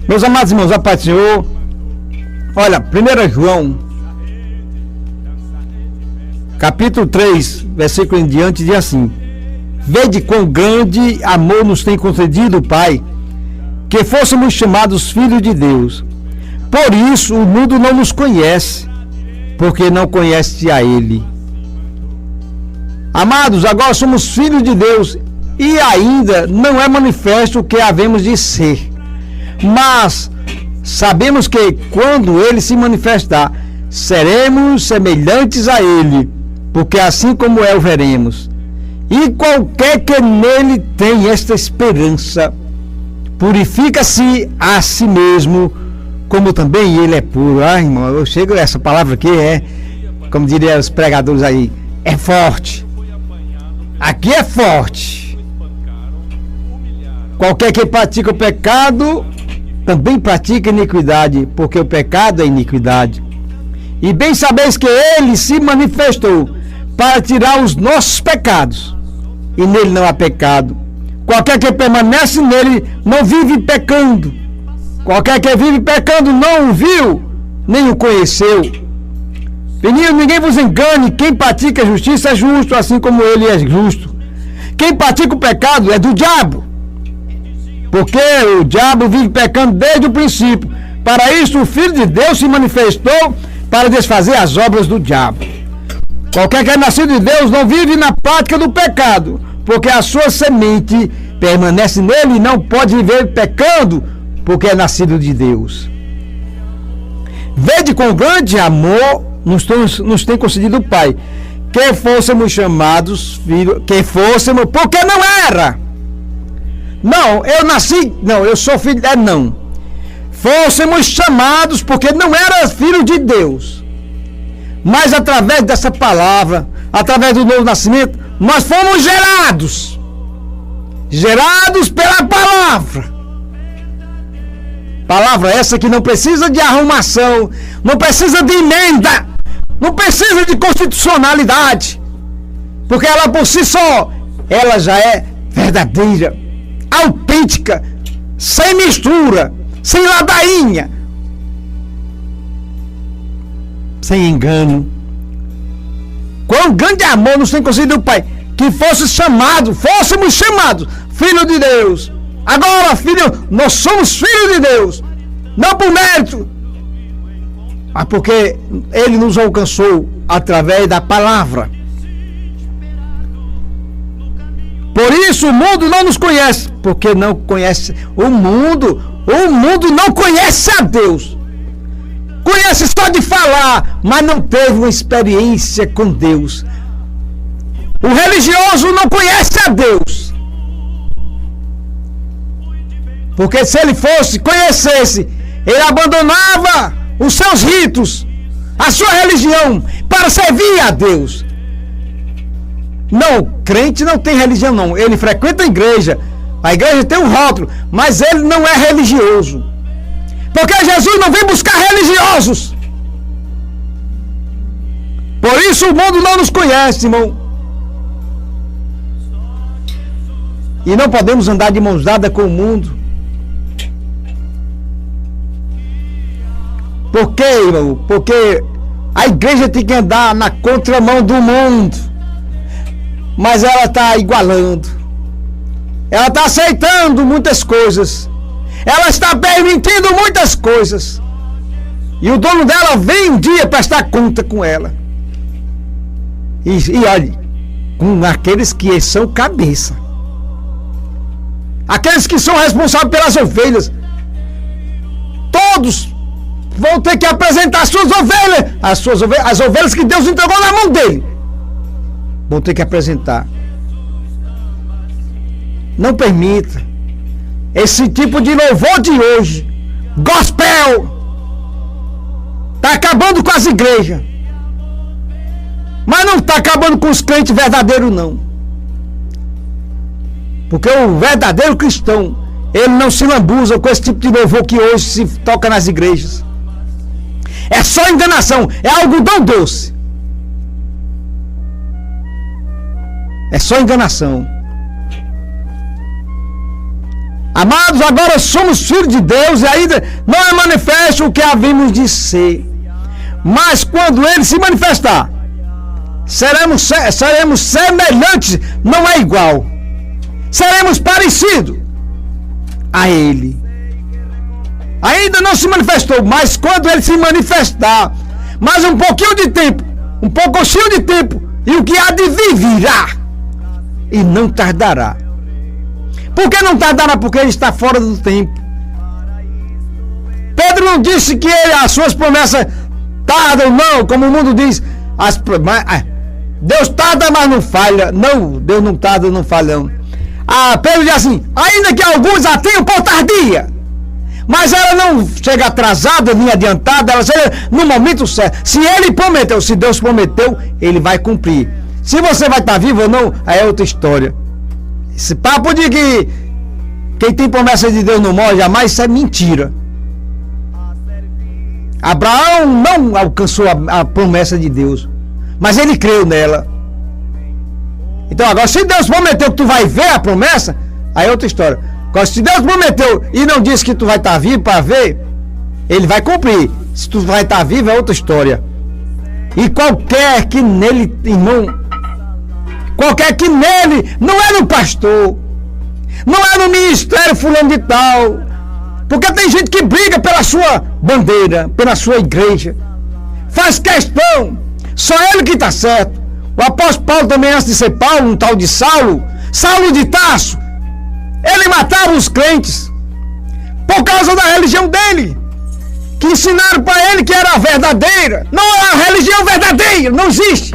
Meus amados irmãos, a paz do Senhor. Olha, 1 João, capítulo 3, versículo em diante, diz assim: Vede quão grande amor nos tem concedido o Pai, que fôssemos chamados filhos de Deus. Por isso o mundo não nos conhece, porque não conhece a Ele. Amados, agora somos filhos de Deus e ainda não é manifesto o que havemos de ser. Mas sabemos que quando Ele se manifestar, seremos semelhantes a Ele, porque assim como é o veremos. E qualquer que nele tem esta esperança, purifica-se a si mesmo, como também ele é puro. Ah, irmão, eu chego, essa palavra aqui como diriam os pregadores aí, é forte. Aqui é forte. Qualquer que pratica o pecado, também pratica iniquidade, porque o pecado é iniquidade. E bem sabeis que ele se manifestou para tirar os nossos pecados, e nele não há pecado. Qualquer que permanece nele não vive pecando. Qualquer que vive pecando não o viu, nem o conheceu. Filhinhos, ninguém vos engane. Quem pratica a justiça é justo, assim como ele é justo. Quem pratica o pecado é do diabo, porque o diabo vive pecando desde o princípio. Para isso o Filho de Deus se manifestou, para desfazer as obras do diabo. Qualquer que é nascido de Deus não vive na prática do pecado, porque a sua semente permanece nele e não pode viver pecando, porque é nascido de Deus. Vede com grande amor nos tem concedido o Pai, que fôssemos chamados filhos, porque não era. Não, eu sou filho, não. Fôssemos chamados porque não era filho de Deus. Mas através dessa palavra, através do novo nascimento, nós fomos gerados pela palavra. Palavra essa que não precisa de arrumação, não precisa de emenda, não precisa de constitucionalidade, porque ela por si só, ela já é verdadeira, autêntica, sem mistura, sem ladainha, sem engano. Quão grande amor nos tem concedido o Pai, que fôssemos chamados filho de Deus. Agora, filho, nós somos filhos de Deus, não por mérito, mas porque Ele nos alcançou através da palavra. Por isso o mundo não nos conhece, porque não conhece o mundo não conhece a Deus. Conhece só de falar, mas não teve uma experiência com Deus. O religioso não conhece a Deus, porque se ele conhecesse, ele abandonava os seus ritos, a sua religião, para servir a Deus. Não, crente não tem religião não. Ele frequenta a igreja tem um rótulo, mas ele não é religioso. Porque Jesus não vem buscar religiosos. Por isso o mundo não nos conhece, irmão. E não podemos andar de mãos dadas com o mundo. Por quê, irmão? Porque a igreja tem que andar na contramão do mundo. Mas ela está igualando. Ela está aceitando muitas coisas. Ela está permitindo muitas coisas. E o dono dela vem um dia prestar conta com ela. E olhe, com aqueles que são cabeça. Aqueles que são responsáveis pelas ovelhas. Todos vão ter que apresentar as suas ovelhas, as ovelhas que Deus entregou na mão dele. Vão ter que apresentar. Não permita esse tipo de louvor de hoje, gospel, está acabando com as igrejas, mas não está acabando com os crentes verdadeiros não, porque o verdadeiro cristão, ele não se lambuza com esse tipo de louvor que hoje se toca nas igrejas. É só enganação, é algodão doce, é só enganação. Amados, agora somos filhos de Deus e ainda não é manifesto o que havíamos de ser. Mas quando Ele se manifestar, seremos semelhantes, não é igual. Seremos parecidos a Ele. Ainda não se manifestou, mas quando Ele se manifestar, mais um pouquinho de tempo, um pouquinho de tempo, e o que há de vir virá, e não tardará. Por que não tardará? Porque Ele está fora do tempo. Pedro não disse que as suas promessas tardam, não, como o mundo diz. Deus tarda, mas não falha. Não, Deus não tarda, não falha. Não. Pedro diz assim: ainda que alguns a tenham por tardia, mas ela não chega atrasada nem adiantada, ela chega no momento certo. Se Ele prometeu, se Deus prometeu, Ele vai cumprir. Se você vai estar vivo ou não, aí é outra história. Esse papo de que quem tem promessa de Deus não morre jamais, isso é mentira. Abraão não alcançou a promessa de Deus, mas ele creu nela. Então agora, se Deus prometeu que tu vai ver a promessa, aí é outra história. Agora, se Deus prometeu e não disse que tu vai estar vivo para ver, Ele vai cumprir. Se tu vai estar vivo é outra história. E qualquer que nele, irmão, qualquer que nele, não é no pastor, não é no ministério fulano de tal, porque tem gente que briga pela sua bandeira, pela sua igreja, faz questão, só ele que está certo. O apóstolo Paulo também, antes de ser Paulo, um tal de Saulo de Tarso, ele matava os crentes por causa da religião dele, que ensinaram para ele que era a verdadeira. Não é a religião verdadeira, não existe.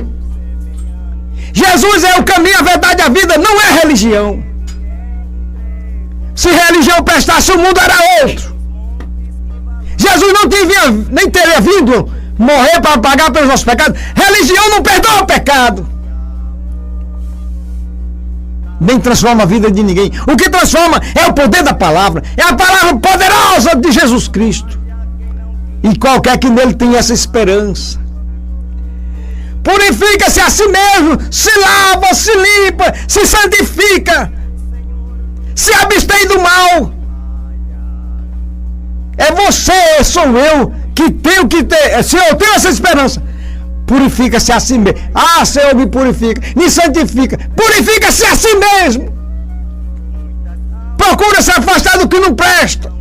Jesus é o caminho, a verdade e a vida, não é religião. Se religião prestasse, o mundo era outro. Jesus não nem teria vindo morrer para pagar pelos nossos pecados. Religião não perdoa o pecado, nem transforma a vida de ninguém. O que transforma é o poder da palavra, é a palavra poderosa de Jesus Cristo. E qualquer que nele tenha essa esperança, purifica-se a si mesmo, se lava, se limpa, se santifica, se abstém do mal. É você, sou eu, que tenho que ter. Se eu tenho essa esperança, purifica-se a si mesmo. Senhor, me purifica, me santifica. Purifica-se a si mesmo. Procura se afastar do que não presta.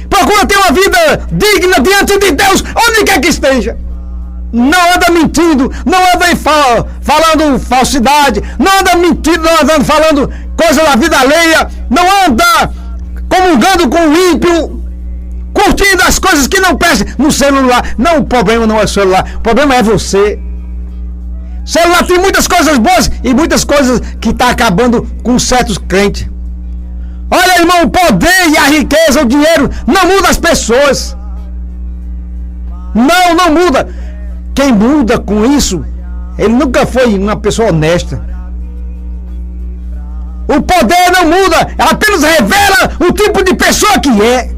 Procura ter uma vida digna diante de Deus, onde quer que esteja. Não anda mentindo, não anda falando falsidade, não anda mentindo, não anda falando coisa da vida alheia, não anda comungando com o ímpio, curtindo as coisas que não prestam no celular. Não, o problema não é o celular, o problema é você. O celular tem muitas coisas boas e muitas coisas que estão acabando com certos crentes. Olha, irmão, o poder e a riqueza, o dinheiro não muda as pessoas. Não muda. Quem muda com isso, ele nunca foi uma pessoa honesta. O poder não muda, ela apenas revela o tipo de pessoa que é.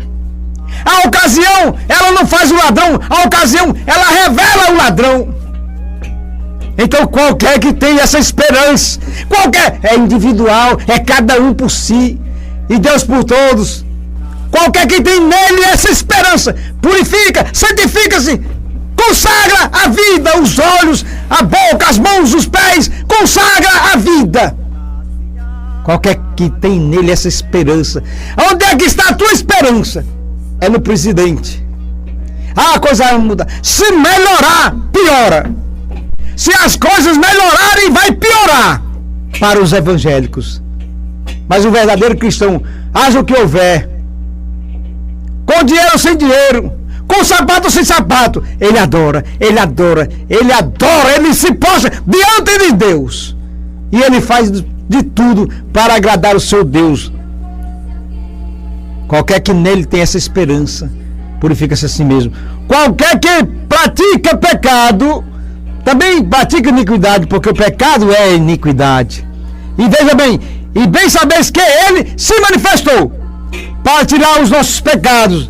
A ocasião, ela não faz o ladrão, a ocasião, ela revela o ladrão. Então qualquer que tenha essa esperança, qualquer, é individual, é cada um por si, e Deus por todos. Qualquer que tem nele essa esperança, purifica, santifica-se, consagra a vida, os olhos, a boca, as mãos, os pés, consagra a vida. Qualquer que tem nele essa esperança. Onde é que está a tua esperança? É no presidente. A coisa vai mudar. Se melhorar, piora. Se as coisas melhorarem, vai piorar para os evangélicos. Mas o verdadeiro cristão, haja o que houver, com dinheiro ou sem dinheiro, com sapato ou sem sapato, ele adora, ele se postra diante de Deus. E ele faz de tudo para agradar o seu Deus. Qualquer que nele tem essa esperança, purifica-se a si mesmo. Qualquer que pratica pecado, também pratica iniquidade, porque o pecado é iniquidade. E veja bem, e bem sabeis que ele se manifestou para tirar os nossos pecados,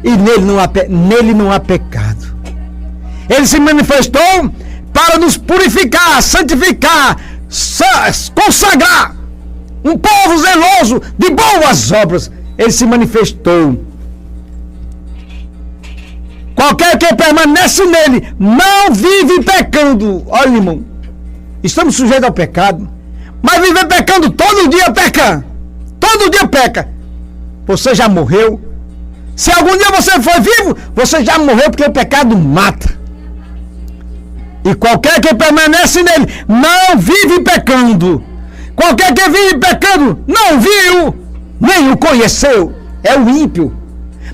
e nele não há pecado. Ele se manifestou para nos purificar, santificar, consagrar um povo zeloso de boas obras. Ele se manifestou. Qualquer que permanece nele não vive pecando. Olha, irmão, estamos sujeitos ao pecado, mas viver pecando todo dia peca. Todo dia peca. Você já morreu. Se algum dia você foi vivo, você já morreu, porque o pecado mata. E qualquer que permanece nele não vive pecando. Qualquer que vive pecando não viu, nem o conheceu. É o ímpio.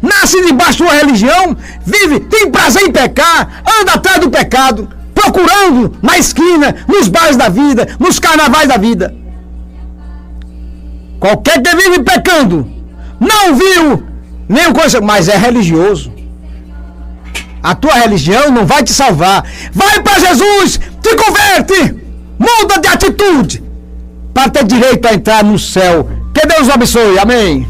Nasce debaixo de uma religião, vive, tem prazer em pecar, anda atrás do pecado, procurando na esquina, nos bares da vida, nos carnavais da vida. Qualquer que vive pecando não viu, nem o conheceu, mas é religioso. A tua religião não vai te salvar. Vai para Jesus, te converte, muda de atitude, para ter direito a entrar no céu. Que Deus o abençoe, amém.